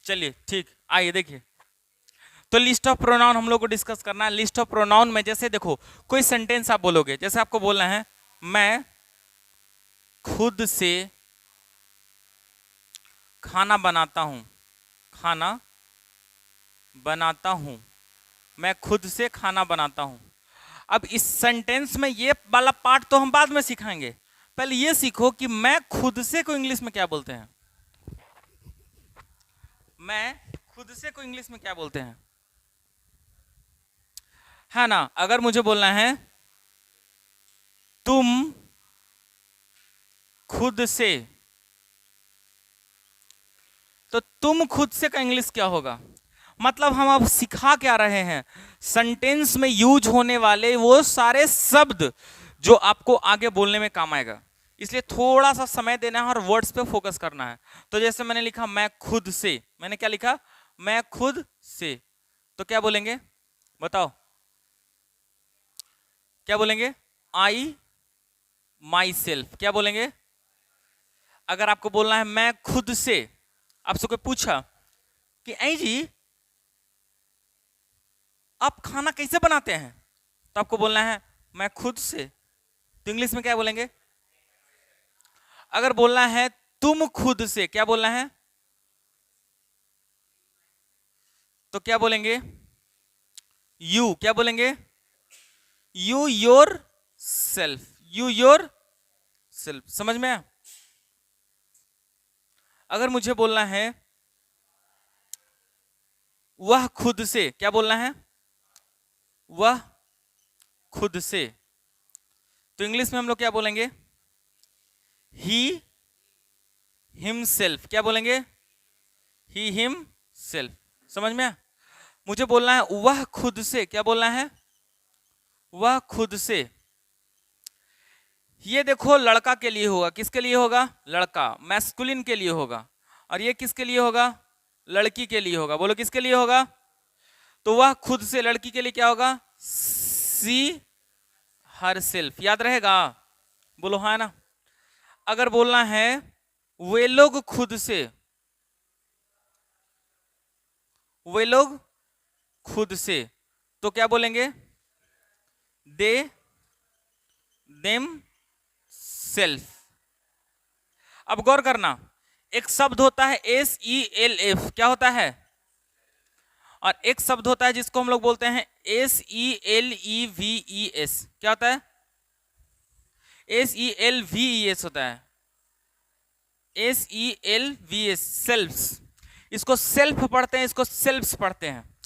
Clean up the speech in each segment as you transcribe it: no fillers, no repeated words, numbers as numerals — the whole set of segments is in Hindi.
चलिए ठीक, आइए देखिए। तो लिस्ट ऑफ प्रोनाउन हम लोग को डिस्कस करना है। लिस्ट ऑफ प्रोनाउन में जैसे देखो, कोई सेंटेंस आप बोलोगे, जैसे आपको बोलना है मैं खुद से खाना बनाता हूं, खाना बनाता हूं, मैं खुद से खाना बनाता हूं। अब इस सेंटेंस में ये वाला पार्ट तो हम बाद में सिखाएंगे, पहले ये सीखो कि मैं खुद से को इंग्लिश में क्या बोलते हैं। मैं खुद से को इंग्लिश में क्या बोलते हैं, है ना। अगर मुझे बोलना है तुम खुद से, तो तुम खुद से का इंग्लिश क्या होगा। मतलब हम अब सिखा क्या रहे हैं, सेंटेंस में यूज होने वाले वो सारे शब्द जो आपको आगे बोलने में काम आएगा। इसलिए थोड़ा सा समय देना है और वर्ड्स पे फोकस करना है। तो जैसे मैंने लिखा मैं खुद से, मैंने क्या लिखा, मैं खुद से, तो क्या बोलेंगे बताओ, क्या बोलेंगे, आई माई सेल्फ, क्या बोलेंगे। अगर आपको बोलना है मैं खुद से, आपसे कोई पूछा कि आई जी आप खाना कैसे बनाते हैं, तो आपको बोलना है मैं खुद से, तो इंग्लिश में क्या बोलेंगे। अगर बोलना है तुम खुद से, क्या बोलना है, तो क्या बोलेंगे, यू, क्या बोलेंगे, you your self, you your self. समझ में आया। अगर मुझे बोलना है वह खुद से, क्या बोलना है, वह खुद से, तो इंग्लिश में हम लोग क्या बोलेंगे, ही हिमसेल्फ, क्या बोलेंगे, ही हिमसेल्फ। समझ में आया। मुझे बोलना है वह खुद से, क्या बोलना है, वह खुद से। ये देखो लड़का के लिए होगा, किसके लिए होगा, लड़का, मैस्कुलिन के लिए होगा। और ये किसके लिए होगा, लड़की के लिए होगा। बोलो किसके लिए होगा, तो वह खुद से लड़की के लिए क्या होगा, सी हर सेल्फ। याद रहेगा, बोलो हाँ ना। अगर बोलना है वे लोग खुद से, वे लोग खुद से, तो क्या बोलेंगे, दे देम सेल्फ। अब गौर करना, एक शब्द होता है SELF, क्या होता है, और एक शब्द होता है जिसको हम लोग बोलते हैं SELEVES, क्या होता है, SELVES होता है, SELVES, सेल्फ्स। इसको सेल्फ पढ़ते हैं, इसको सेल्फ्स पढ़ते हैं।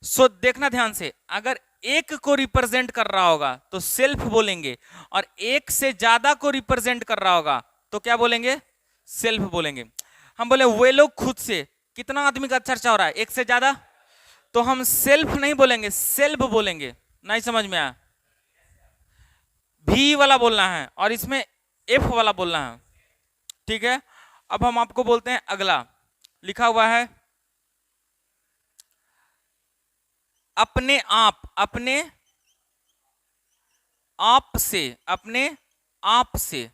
सो देखना ध्यान से, अगर एक को रिप्रेजेंट कर रहा होगा तो सेल्फ बोलेंगे, और एक से ज्यादा को रिप्रेजेंट कर रहा होगा तो क्या बोलेंगे, सेल्फ बोलेंगे। हम बोले वे लोग खुद से, कितना आदमी का चर्चा हो रहा है, एक से ज्यादा, तो हम सेल्फ नहीं बोलेंगे, सेल्फ बोलेंगे। नहीं समझ में आया, भी वाला बोलना है और इसमें एफ वाला बोलना है, ठीक है। अब हम आपको बोलते हैं अगला, लिखा हुआ है अपने आप, अपने आप से, अपने आप से।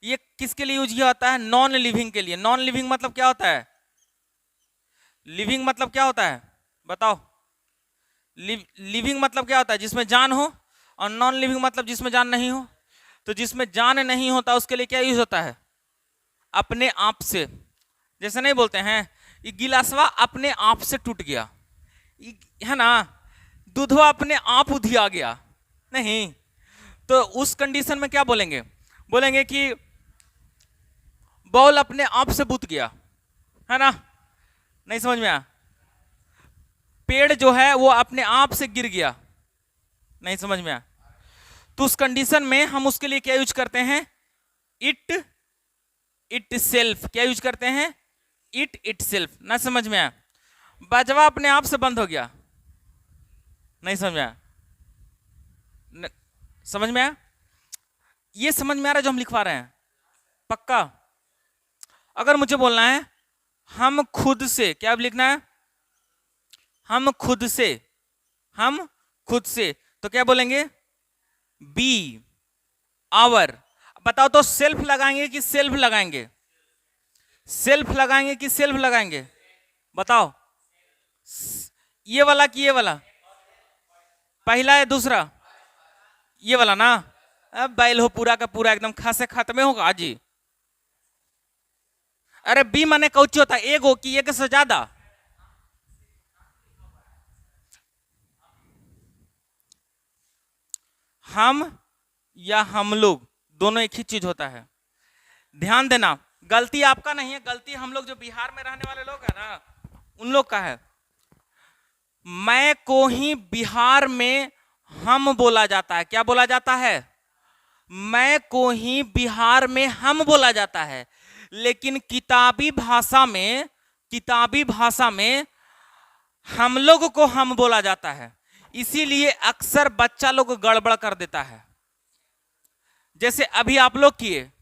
ये किसके लिए यूज किया होता है, नॉन लिविंग के लिए। नॉन लिविंग मतलब क्या होता है, लिविंग मतलब क्या होता है बताओ, लिविंग मतलब क्या होता है, जिसमें जान हो, और नॉन लिविंग मतलब जिसमें जान नहीं हो। तो जिसमें जान नहीं होता उसके लिए क्या यूज होता है, अपने आप से। जैसे नहीं बोलते हैं ये गिलासवा अपने आप से टूट गया, है ना, दूधवा अपने आप उधिया गया, नहीं। तो उस कंडीशन में क्या बोलेंगे, बोलेंगे कि बॉल अपने आप से बुत गया, है ना। नहीं समझ में आया, पेड़ जो है वो अपने आप से गिर गया। नहीं समझ में आया। तो उस कंडीशन में हम उसके लिए क्या यूज करते हैं, इट सेल्फ, क्या यूज करते हैं, इट सेल्फ। ना समझ में आया। बाजवा अपने आप से बंद हो गया, नहीं समझ में आया, समझ में आया, ये समझ में आ रहा है जो हम लिखवा रहे हैं, पक्का। अगर मुझे बोलना है हम खुद से, क्या लिखना है, हम खुद से, हम खुद से, तो क्या बोलेंगे, बी आवर। बताओ तो सेल्फ लगाएंगे कि सेल्फ लगाएंगे, सेल्फ लगाएंगे कि सेल्फ लगाएंगे, बताओ, ये वाला कि ये वाला? पहला है दूसरा? ये वाला ना। अब बैल हो पूरा का पूरा एकदम खा से खत्म होगा जी। अरे बी माने कौची होता है? एगो कि एक से ज्यादा? हम या हम लोग दोनों एक ही चीज होता है। ध्यान देना, गलती आपका नहीं है, गलती हम लोग जो बिहार में रहने वाले लोग हैं ना, उन लोग का है। मैं को ही बिहार में हम बोला जाता है। क्या बोला जाता है? मैं को ही बिहार में हम बोला जाता है, लेकिन किताबी भाषा में हम लोग को हम बोला जाता है। इसीलिए अक्सर बच्चा लोग गड़बड़ कर देता है। जैसे अभी आप लोग किए,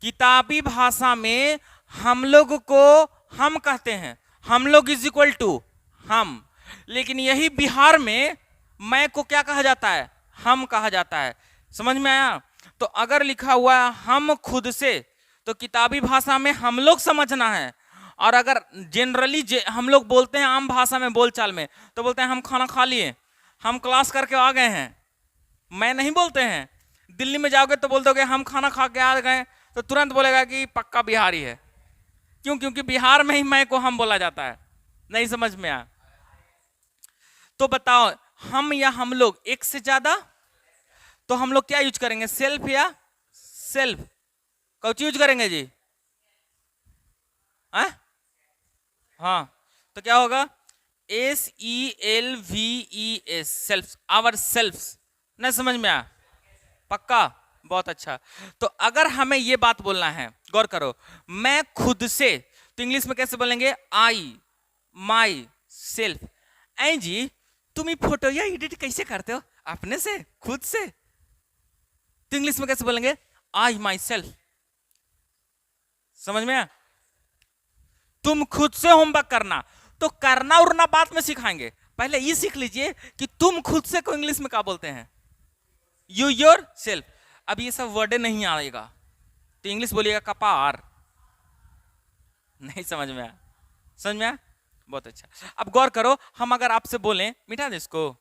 किताबी भाषा में हम लोग को हम कहते हैं, हम लोग इज इक्वल टू हम, लेकिन यही बिहार में मैं को क्या कहा जाता है? हम कहा जाता है। समझ में आया? तो अगर लिखा हुआ है हम खुद से, तो किताबी भाषा में हम लोग समझना है। और अगर जनरली हम लोग बोलते हैं आम भाषा में, बोलचाल में, तो बोलते हैं हम खाना खा लिए, हम क्लास करके आ गए हैं। मैं नहीं बोलते हैं। दिल्ली में जाओगे तो बोल दोगे हम खाना खा के आ गए, तो तुरंत बोलेगा कि पक्का बिहारी है। क्यों? क्योंकि बिहार में ही मैं को हम बोला जाता है। नहीं समझ में आया? तो बताओ, हम या हम लोग एक से ज्यादा, तो हम लोग क्या यूज करेंगे? सेल्फ या सेल्फ? कौन यूज करेंगे जी? हाँ, तो क्या होगा? SELVES, self, our self. नहीं समझ में आया? पक्का? बहुत अच्छा। तो अगर हमें ये बात बोलना है, गौर करो, मैं खुद से, तो इंग्लिश में कैसे बोलेंगे? आई माई सेल्फ। ऐ जी, तुम ये फोटो या एडिट कैसे करते हो? अपने से, खुद से। तो इंग्लिश में कैसे बोलेंगे? आई माई सेल्फ। समझ में आया? तुम खुद से होमवर्क करना, तो करना उड़ना बाद में सिखाएंगे, पहले ये सीख लीजिए कि तुम खुद से को इंग्लिश में क्या बोलते हैं? You your self. अब ये सब वर्ड नहीं आएगा, तो इंग्लिश बोलिएगा कपार। नहीं समझ में आया? समझ में आया? बहुत अच्छा। अब गौर करो, हम अगर आपसे बोलें, मिटा दे इसको,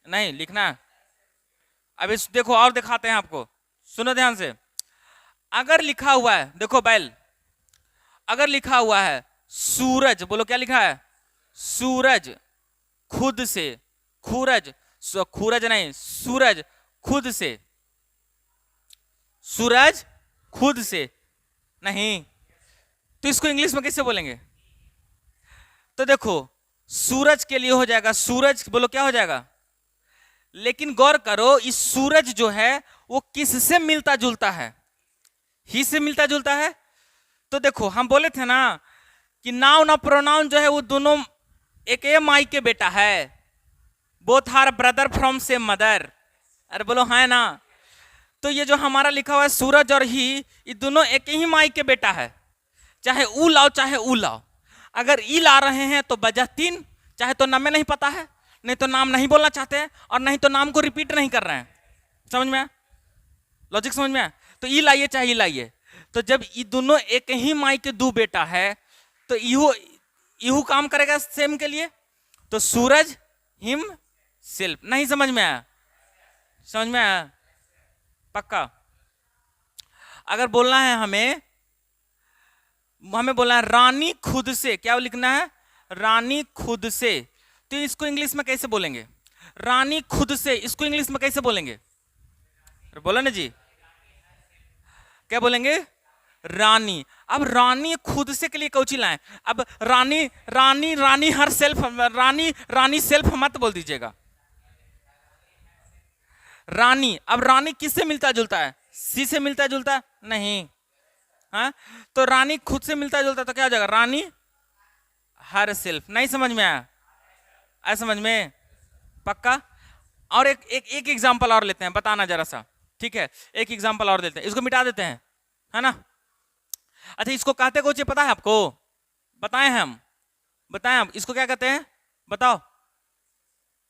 नहीं लिखना। अब इस देखो और दिखाते हैं आपको, सुनो ध्यान से। अगर लिखा हुआ है, देखो बैल, अगर लिखा हुआ है सूरज, बोलो क्या लिखा है? सूरज खुद से, खूरज नहीं, सूरज खुद से, सूरज खुद से नहीं, तो इसको इंग्लिश में कैसे बोलेंगे? तो देखो, सूरज के लिए हो जाएगा सूरज, बोलो क्या हो जाएगा? लेकिन गौर करो, इस सूरज जो है वो किससे मिलता जुलता है? ही से मिलता जुलता है। तो देखो, हम बोले थे ना कि नाउन और प्रोनाउन जो है वो दोनों एक माई के बेटा है। Both are brother from same mother. अरे बोलो है ना? तो ये जो हमारा लिखा हुआ है सूरज और ही, ये दोनों एक ही माई के बेटा है। चाहे ऊ लाओ चाहे ऊ लाओ, अगर ई ला रहे हैं तो वजह तीन, चाहे तो नाम में नहीं पता है, नहीं तो नाम नहीं बोलना चाहते हैं, और नहीं तो नाम को रिपीट नहीं कर रहे हैं। समझ में आया? लॉजिक समझ में आया? तो ई लाइए चाहे ई लाइए, तो जब ये दोनों एक ही माई के दो बेटा है, तो इहू काम करेगा सेम के लिए। तो सूरज हिम सेल्फ। नहीं समझ में आया? समझ में आया? पक्का? अगर बोलना है हमें बोलना है रानी खुद से, क्या लिखना है? रानी खुद से। तो इसको इंग्लिश में कैसे बोलेंगे? रानी खुद से, इसको इंग्लिश में कैसे बोलेंगे? बोलो ना जी, क्या बोलेंगे? रानी। अब रानी खुद से के लिए कौची लाएं? अब रानी रानी रानी हर सेल्फ, रानी सेल्फ मत बोल दीजिएगा। रानी, अब रानी किससे मिलता जुलता है? सी से मिलता जुलता है? नहीं। हाँ, तो रानी खुद से मिलता जुलता, तो क्या हो जाएगा? रानी हर सेल्फ। नहीं समझ में आया? आया समझ में? पक्का? और एक एग्जांपल और लेते हैं, बताना जरा सा, ठीक है? एक एग्जांपल और देते हैं, इसको मिटा देते हैं, है ना? अच्छा, इसको कहते कुछ पता है आपको? बताएं हम, बताएं हम इसको क्या कहते हैं? बताओ,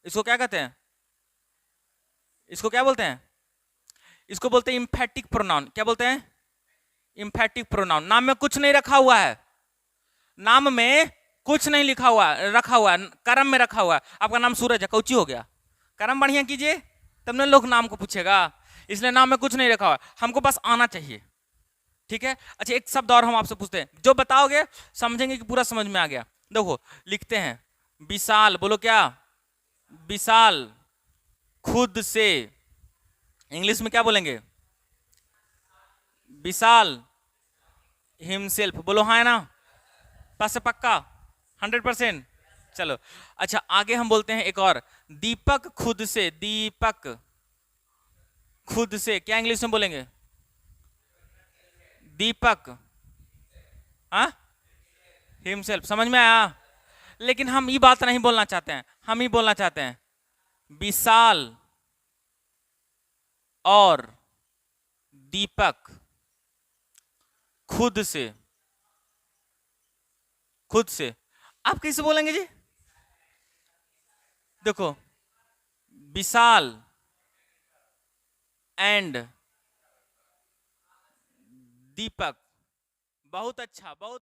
इसको क्या कहते हैं? इसको क्या बोलते हैं? इसको बोलते हैं इम्फेटिक प्रोनाउन। क्या बोलते हैं? Emphatic pronoun. नाम में कुछ नहीं रखा हुआ है, नाम में कुछ नहीं लिखा हुआ, रखा हुआ, कर्म में रखा हुआ। आपका नाम सूरज है, कौची हो गया? कर्म बढ़िया कीजिए, तब ना लोग नाम को पूछेगा। इसलिए नाम में कुछ नहीं रखा हुआ, हमको बस आना चाहिए। ठीक है, अच्छा एक शब्द और हम आपसे पूछते हैं, जो बताओगे समझेंगे कि पूरा समझ में आ गया। देखो लिखते हैं विशाल, बोलो क्या? विशाल खुद से, इंग्लिश में क्या बोलेंगे? विशाल हिमसेल्फ, बोलो हाँ है ना? पास से पक्का 100%? चलो अच्छा आगे हम बोलते हैं एक और, दीपक खुद से, दीपक खुद से, क्या इंग्लिश में बोलेंगे? दीपक, हाँ हिमसेल्फ, समझ में आया? लेकिन हम ये बात नहीं बोलना चाहते हैं, हम ही बोलना चाहते हैं विशाल और दीपक खुद से, खुद से। आप कैसे बोलेंगे जी? देखो विशाल एंड दीपक, बहुत अच्छा, बहुत